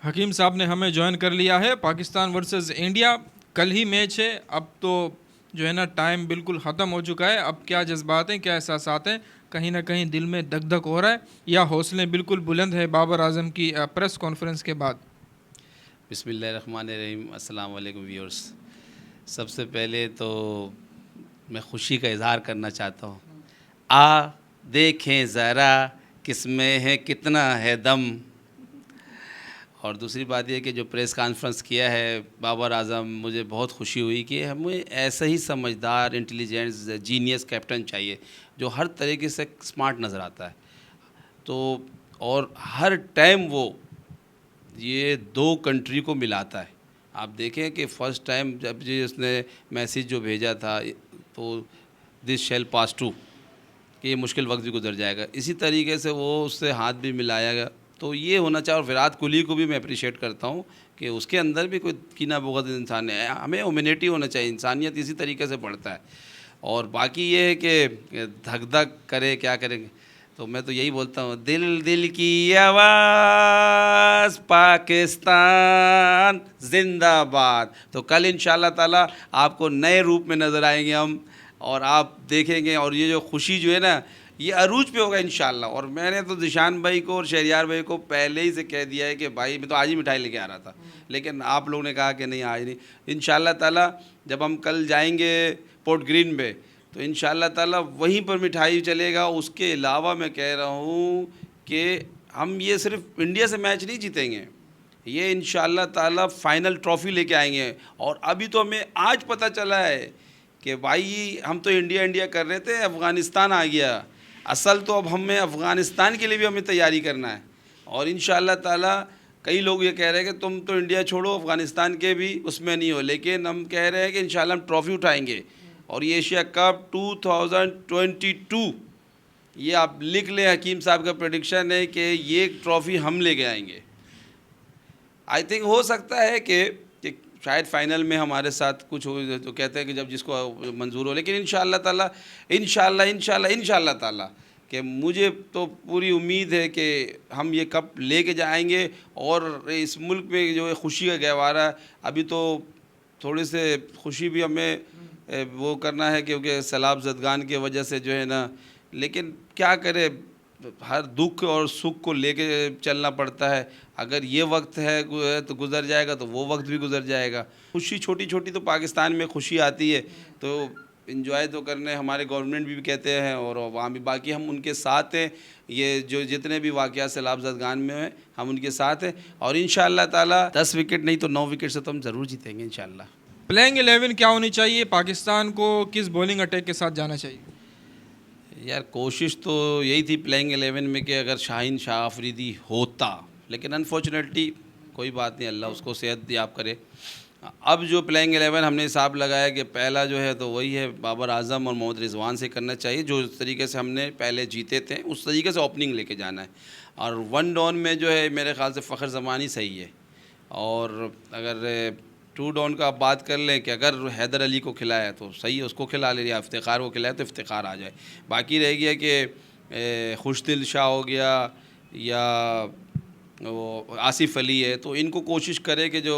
हकीम साहब ने हमें ज्वाइन कर लिया है। पाकिस्तान वर्सेस इंडिया कल ही मैच है। अब तो जो है ना टाइम बिल्कुल ख़त्म हो चुका है। अब क्या जज्बात हैं, क्या एहसासात हैं, कहीं ना कहीं दिल में धक धक हो रहा है या हौसले बिल्कुल बुलंद है बाबर आजम की प्रेस कॉन्फ्रेंस के बाद। बिस्मिल्लाहिर्रहमानिर्रहीम। अस्सलाम वालेकुम व्यूअर्स। सबसे पहले तो मैं खुशी का इज़हार करना चाहता हूँ। आ देखें ज़रा किसमें है कितना है दम। और दूसरी बात यह कि जो प्रेस कॉन्फ्रेंस किया है बाबर आजम, मुझे बहुत खुशी हुई कि हमें ऐसा ही समझदार, इंटेलिजेंट, जीनियस कैप्टन चाहिए जो हर तरीके से स्मार्ट नज़र आता है। तो और हर टाइम वो ये दो कंट्री को मिलाता है। आप देखें कि फ़र्स्ट टाइम जब जी उसने मैसेज जो भेजा था, तो दिस शैल पास टू, कि ये मुश्किल वक्त भी गुजर जाएगा, इसी तरीके से वो उससे हाथ भी मिलाया गया। तो ये होना चाहिए। और विराट कोहली को भी मैं अप्रिशिएट करता हूँ कि उसके अंदर भी कोई कीना बुग़्ज़ इंसान है। हमें ह्यूमैनिटी होना चाहिए, इंसानियत इसी तरीके से बढ़ता है। और बाकी ये है कि धक धक करे क्या करेंगे, तो मैं तो यही बोलता हूँ, दिल दिल की आवाज़ पाकिस्तान जिंदाबाद। तो कल इंशाल्लाह ताला आपको नए रूप में नज़र आएंगे हम, और आप देखेंगे। और ये जो खुशी जो है ना, ये अरूज पे होगा इंशाल्लाह। और मैंने तो जिशान भाई को और शहरियार भाई को पहले ही से कह दिया है कि भाई, मैं तो आज ही मिठाई लेके आ रहा था, लेकिन आप लोगों ने कहा कि नहीं आज नहीं। इंशाल्लाह ताला जब हम कल जाएंगे पोर्ट ग्रीन पे, तो इंशाल्लाह ताला वहीं पर मिठाई चलेगा। उसके अलावा मैं कह रहा हूँ कि हम ये सिर्फ इंडिया से मैच नहीं जीतेंगे, ये इंशाल्लाह ताला फ़ाइनल ट्रॉफ़ी लेके आएंगे। और अभी तो हमें आज पता चला है कि भाई हम तो इंडिया इंडिया कर रहे थे, अफ़गानिस्तान आ गया। असल तो अब हमें अफ़गानिस्तान के लिए भी हमें तैयारी करना है। और इंशाल्लाह ताला कई लोग ये कह रहे हैं कि तुम तो इंडिया छोड़ो, अफ़गानिस्तान के भी उसमें नहीं हो, लेकिन हम कह रहे हैं कि इंशाल्लाह हम ट्रॉफ़ी उठाएंगे। और ये एशिया कप 2022, ये आप लिख लें, हकीम साहब का प्रेडिक्शन है कि ये ट्रॉफ़ी हम लेके आएंगे। आई थिंक हो सकता है कि शायद फाइनल में हमारे साथ कुछ हो, तो कहते हैं कि जब जिसको मंजूर हो। लेकिन इंशाल्लाह ताला, इंशाल्लाह इंशाल्लाह इंशाल्लाह ताला, कि मुझे तो पूरी उम्मीद है कि हम ये कप लेके जाएंगे। और इस मुल्क में जो है खुशी का गहवारा है, अभी तो थोड़ी से खुशी भी हमें वो करना है, क्योंकि सैलाब ज़दगान की वजह से जो है ना। लेकिन क्या करें, हर दुख और सुख को लेके चलना पड़ता है। अगर ये वक्त है तो गुज़र जाएगा, तो वो वक्त भी गुज़र जाएगा। खुशी छोटी छोटी तो पाकिस्तान में खुशी आती है, तो इन्जॉय तो करने हमारे गवर्नमेंट भी कहते हैं, और वहाँ भी बाकी हम उनके साथ हैं। ये जो जितने भी वाक़यात सैलाब ज़दगान में हैं, हम उनके साथ हैं। और इंशाअल्लाह ताला 10 विकेट नहीं तो 9 विकेट से तो हम ज़रूर जीतेंगे इंशाअल्लाह। प्लेइंग 11 क्या होनी चाहिए, पाकिस्तान को किस बॉलिंग अटैक के साथ जाना चाहिए? यार कोशिश तो यही थी प्लेइंग 11 में कि अगर शाहीन शाह अफरीदी होता, लेकिन अनफॉर्चुनेटली कोई बात नहीं, अल्लाह उसको सेहत याब करे। अब जो प्लेइंग 11 हमने हिसाब लगाया कि पहला जो है तो वही है, बाबर आजम और मोहम्मद रिजवान से करना चाहिए। जो तरीके से हमने पहले जीते थे उस तरीके से ओपनिंग लेके जाना है। और वन डाउन में जो है मेरे ख़्याल से फ़खर ज़मानी सही है। और अगर टू डाउन का आप बात कर लें कि अगर हैदर अली को खिलाया तो सही है, उसको खिला ले, या इफ्तिखार को खिलाया तो इफ्तिखार आ जाए। बाकी रह गया कि खुशदिल शाह हो गया या वो आसिफ अली है, तो इनको कोशिश करें कि जो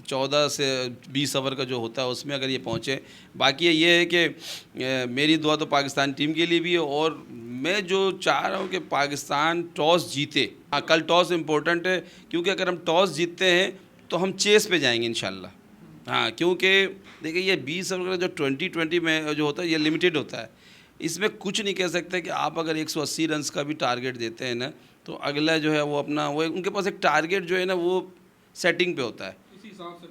14 से 20 ओवर का जो होता है उसमें अगर ये पहुँचे। बाकी ये है कि मेरी दुआ तो पाकिस्तान टीम के लिए भी है, और मैं जो चाह रहा हूँ कि पाकिस्तान टॉस जीते। हाँ, कल टॉस इम्पोर्टेंट है, क्योंकि अगर हम टॉस जीतते हैं तो हम चेस पे जाएंगे इंशाल्लाह। हाँ, क्योंकि देखिए ये 20 ओवर का जो 2020 में जो होता है ये लिमिटेड होता है। इसमें कुछ नहीं कह सकते कि आप अगर 180 रन्स का भी टारगेट देते हैं ना, तो अगला जो है वो अपना वो उनके पास एक टारगेट जो है ना वो सेटिंग पे होता है।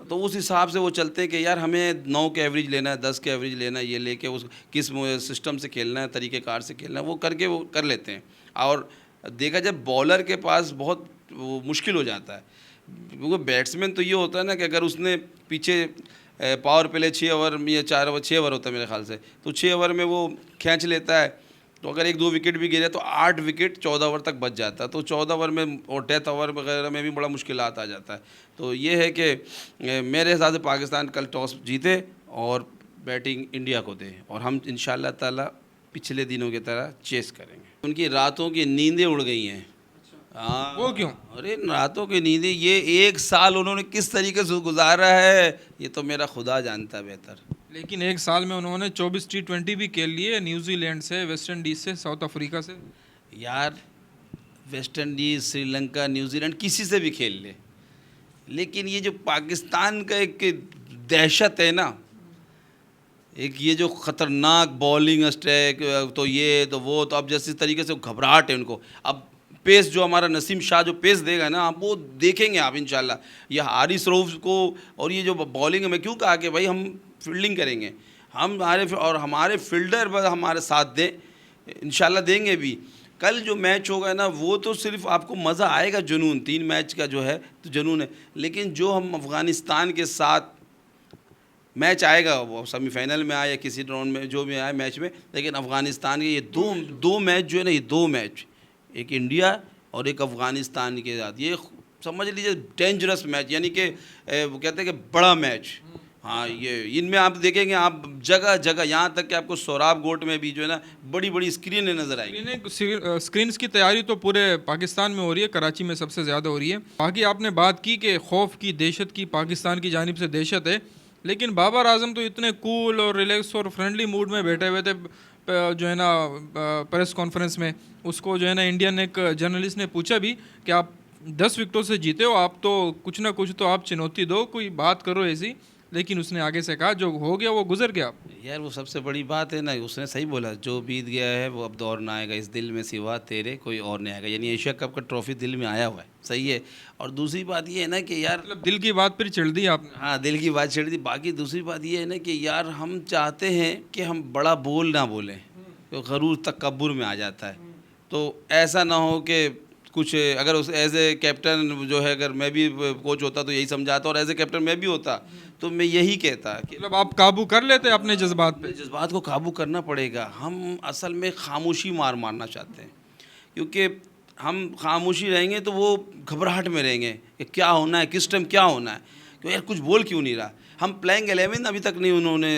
तो उस हिसाब से वो चलते हैं कि यार हमें 9 के एवरेज लेना है, 10 के एवरेज लेना है, ये लेके उस किस सिस्टम से खेलना है, तरीक़ेकार से खेलना है, वो करके वो कर लेते हैं। और देखा जब बॉलर के पास बहुत वो मुश्किल हो जाता है, क्योंकि बैट्समैन तो ये होता है ना कि अगर उसने पीछे पावर प्ले 6 ओवर या 4 ओवर, 6 ओवर होता है मेरे ख्याल से, तो 6 ओवर में वो खींच लेता है। तो अगर 1-2 विकेट भी गिरे तो 8 विकेट 14 ओवर तक बच जाता है। तो 14 ओवर में और डेथ ओवर वगैरह में भी बड़ा मुश्किलात आ जाता है। तो ये है कि मेरे हिसाब से पाकिस्तान कल टॉस जीते और बैटिंग इंडिया को दे, और हम इंशाल्लाह ताला पिछले दिनों की तरह चेस करेंगे। उनकी रातों की नींदें उड़ गई हैं। हाँ, वो क्यों? अरे रातों की नींद, ये 1 साल उन्होंने किस तरीके से गुजारा है ये तो मेरा खुदा जानता है बेहतर। लेकिन एक साल में उन्होंने 24 T20 भी खेल लिए, न्यूजीलैंड से, वेस्ट इंडीज से, साउथ अफ्रीका से। यार वेस्ट इंडीज, श्रीलंका, न्यूजीलैंड किसी से भी खेल ले, लेकिन ये जो पाकिस्तान का एक दहशत है ना, एक ये जो ख़तरनाक बॉलिंग स्ट्राइक, तो ये तो वो, तो अब जैसे इस तरीके से घबराहट है उनको। अब पेस जो हमारा नसीम शाह जो पेस देगा ना, आप वो देखेंगे आप इंशाल्लाह। ये हारिस रऊफ को, और ये जो बॉलिंग है, मैं क्यों कहा कि भाई हम फील्डिंग करेंगे, और हमारे फील्डर बस हमारे साथ दें, इंशाल्लाह देंगे भी। कल जो मैच होगा ना, वो तो सिर्फ आपको मज़ा आएगा, जुनून 3 मैच का जो है तो जुनून है। लेकिन जो हम अफ़गानिस्तान के साथ मैच आएगा, वो सेमीफाइनल में आए या किसी राउंड में जो भी आए मैच में, लेकिन अफ़गानिस्तान के ये दो मैच जो है ना, ये 2 मैच, एक इंडिया और एक अफ़गानिस्तान के साथ, ये समझ लीजिए डेंजरस मैच, यानी कि वो कहते हैं कि बड़ा मैच। हाँ, ये इनमें आप देखेंगे, आप जगह जगह, यहाँ तक कि आपको सोराब गोट में भी जो है ना बड़ी बड़ी स्क्रीनें नज़र आएंगी। स्क्रीन्स की तैयारी तो पूरे पाकिस्तान में हो रही है, कराची में सबसे ज़्यादा हो रही है। बाकी आपने बात की कि खौफ की, दहशत की, पाकिस्तान की जानिब से दहशत है, लेकिन बाबर आजम तो इतने कूल और रिलैक्स और फ्रेंडली मूड में बैठे हुए थे जो है ना प्रेस कॉन्फ्रेंस में। उसको जो है ना इंडियन एक जर्नलिस्ट ने पूछा भी कि आप 10 विकेटों से जीते हो, आप तो कुछ ना कुछ तो आप चुनौती दो, कोई बात करो ऐसी। लेकिन उसने आगे से कहा जो हो गया वो गुजर गया। यार वो सबसे बड़ी बात है ना, उसने सही बोला, जो बीत गया है वो अब दौर ना आएगा, इस दिल में सिवा तेरे कोई और नहीं आएगा। यानी एशिया कप का ट्रॉफी दिल में आया हुआ है, सही है। और दूसरी बात ये है ना कि यार, मतलब दिल की बात फिर छेड़ दी आपने। हाँ, दिल की बात छेड़ दी। बाकी दूसरी बात ये है ना कि यार हम चाहते हैं कि हम बड़ा बोल ना बोलें, तो गरूर तकब्बुर में आ जाता है। तो ऐसा ना हो कि कुछ, अगर उस एज ए कैप्टन जो है, अगर मैं भी कोच होता तो यही समझाता, और एज ए कैप्टन मैं भी होता तो मैं यही कहता कि मतलब आप काबू कर लेते अपने जज्बात पे। जज्बात को काबू करना पड़ेगा। हम असल में खामोशी मारना चाहते हैं, क्योंकि हम खामोशी रहेंगे तो वो घबराहट में रहेंगे कि क्या होना है, किस टाइम क्या होना है, क्यों यार कुछ बोल क्यों नहीं रहा। हम प्लेइंग 11 अभी तक नहीं उन्होंने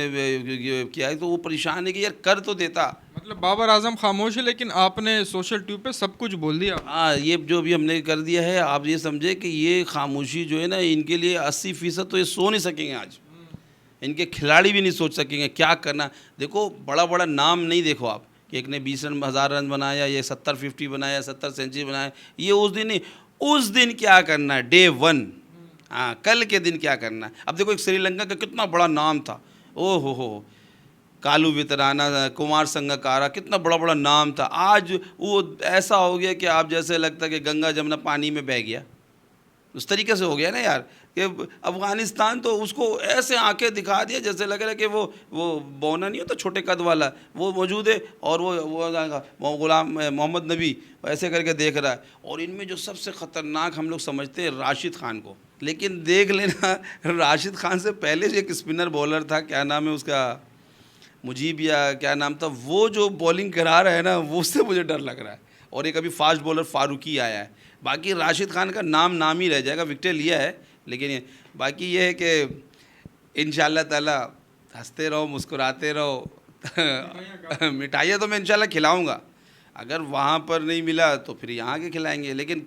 किया है, तो वो परेशान है कि यार कर तो देता। मतलब बाबर आजम खामोश है, लेकिन आपने सोशल ट्यूब पे सब कुछ बोल दिया। हाँ, ये जो भी हमने कर दिया है, आप ये समझे कि ये खामोशी जो है ना, इनके लिए 80% तो ये सो नहीं सकेंगे आज। इनके खिलाड़ी भी नहीं सोच सकेंगे क्या करना। देखो बड़ा बड़ा नाम नहीं, देखो आप कि एक ने 20,000 रन बनाया, ये 70-50 बनाया, 70 सेंचुरी बनाया, ये उस दिन नहीं, उस दिन क्या करना है, डे 1। हाँ, कल के दिन क्या करना है। अब देखो एक श्रीलंका का कितना बड़ा नाम था, ओ हो, कालू वितराना, कुमार संगकारा, कितना बड़ा बड़ा नाम था। आज वो ऐसा हो गया कि आप जैसे लगता है कि गंगा जमुना पानी में बह गया, उस तरीके से हो गया ना यार। कि अफ़गानिस्तान तो उसको ऐसे आंखें दिखा दिया जैसे लग रहा है कि वो बौना नहीं होता छोटे कद वाला, वो मौजूद है, और वो गुलाम मोहम्मद नबी ऐसे करके देख रहा है। और इनमें जो सबसे ख़तरनाक हम लोग समझते हैं राशिद खान को, लेकिन देख लेना राशिद खान से पहले जो एक स्पिनर बॉलर था, क्या नाम है उसका, मुजीब या क्या नाम था, वो जो बॉलिंग करा रहा है ना, वो उससे मुझे डर लग रहा है। और एक अभी फास्ट बॉलर फारूकी आया है। बाकी राशिद खान का नाम ही रह जाएगा, विकेट लिया है, लेकिन बाकी ये है कि इंशाल्लाह ताला हंसते रहो, मुस्कुराते रहो। मिठाइयाँ तो मैं इंशाल्लाह खिलाऊंगा, अगर वहाँ पर नहीं मिला तो फिर यहाँ के खिलाएंगे, लेकिन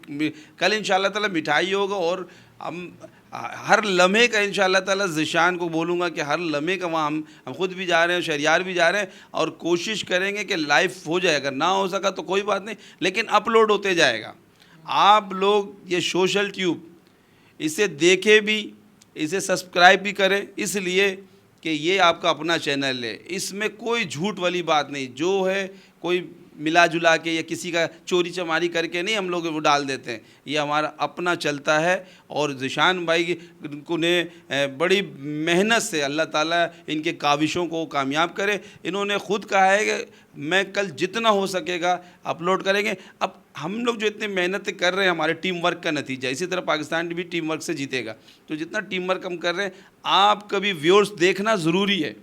कल इंशाल्लाह ताला मिठाई होगा। और हम हर लम्हे का इंशाल्लाह ताला ज़िशान को बोलूँगा कि हर लम्हे का वहाँ हम खुद भी जा रहे हैं, शहरियार भी जा रहे हैं, और कोशिश करेंगे कि लाइव हो जाए। अगर ना हो सका तो कोई बात नहीं, लेकिन अपलोड होते जाएगा। आप लोग ये सोशल ट्यूब इसे देखें भी, इसे सब्सक्राइब भी करें, इसलिए कि ये आपका अपना चैनल है, इसमें कोई झूठ वाली बात नहीं। जो है कोई मिला जुला के या किसी का चोरी चमारी करके नहीं हम लोग वो डाल देते हैं, ये हमारा अपना चलता है। और ज़िशान भाई को ने बड़ी मेहनत से अल्लाह ताला इनके काविशों को कामयाब करे। इन्होंने ख़ुद कहा है कि मैं कल जितना हो सकेगा अपलोड करेंगे। अब हम लोग जो इतनी मेहनत कर रहे हैं, हमारे टीम वर्क का नतीजा। इसी तरह पाकिस्तान भी टीम वर्क से जीतेगा, तो जितना टीम वर्क हम कर रहे हैं, आप कभी व्यूअर्स देखना ज़रूरी है,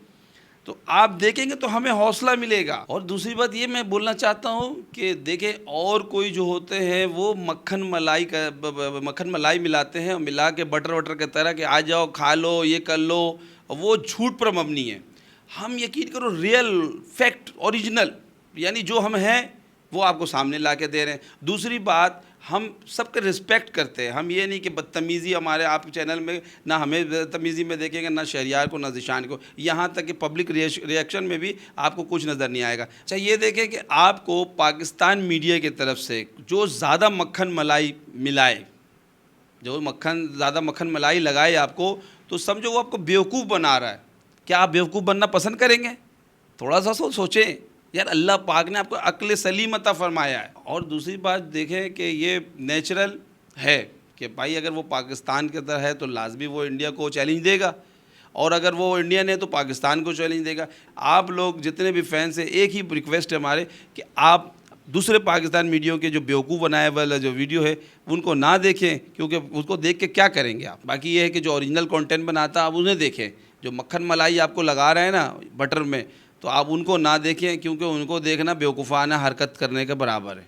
तो आप देखेंगे तो हमें हौसला मिलेगा। और दूसरी बात ये मैं बोलना चाहता हूँ कि देखें, और कोई जो होते हैं वो मक्खन मलाई मिलाते हैं, मिला के बटर वटर की तरह कि आ जाओ खा लो, ये कर लो, वो झूठ पर मबनी है। हम यकीन करो रियल फैक्ट ओरिजिनल, यानी जो हम हैं वो आपको सामने ला के दे रहे हैं। दूसरी बात, हम सबके रिस्पेक्ट करते हैं। हम ये नहीं कि बदतमीज़ी हमारे आप चैनल में, ना हमें बदतमीज़ी में देखेंगे, ना शहरियार को, ना ज़ीशान को, यहाँ तक कि पब्लिक रिएक्शन में भी आपको कुछ नज़र नहीं आएगा। अच्छा ये देखें कि आपको पाकिस्तान मीडिया की तरफ से जो ज़्यादा मक्खन मलाई मिलाए, जो ज़्यादा मक्खन मलाई लगाए आपको, तो समझो वो आपको बेवकूफ़ बना रहा है। क्या आप बेवकूफ़ बनना पसंद करेंगे? थोड़ा सा सोचें यार, अल्लाह पाक ने आपको अक्ल सलीम अता फरमाया है। और दूसरी बात देखें कि ये नेचुरल है कि भाई अगर वो पाकिस्तान के अंदर है तो लाजमी वो इंडिया को चैलेंज देगा, और अगर वो इंडियन है तो पाकिस्तान को चैलेंज देगा। आप लोग जितने भी फैंस हैं, एक ही रिक्वेस्ट है हमारे कि आप दूसरे पाकिस्तान मीडिया के जो बेवकूफ़ बनाए वाला जो वीडियो है उनको ना देखें, क्योंकि उसको देख के क्या करेंगे आप। बाकी ये है कि जो ओरिजिनल कंटेंट बनाता है आप उन्हें देखें। जो मक्खन मलाई आपको लगा रहे हैं ना बटर में, तो आप उनको ना देखें, क्योंकि उनको देखना बेवकूफ़ाना हरकत करने के बराबर है।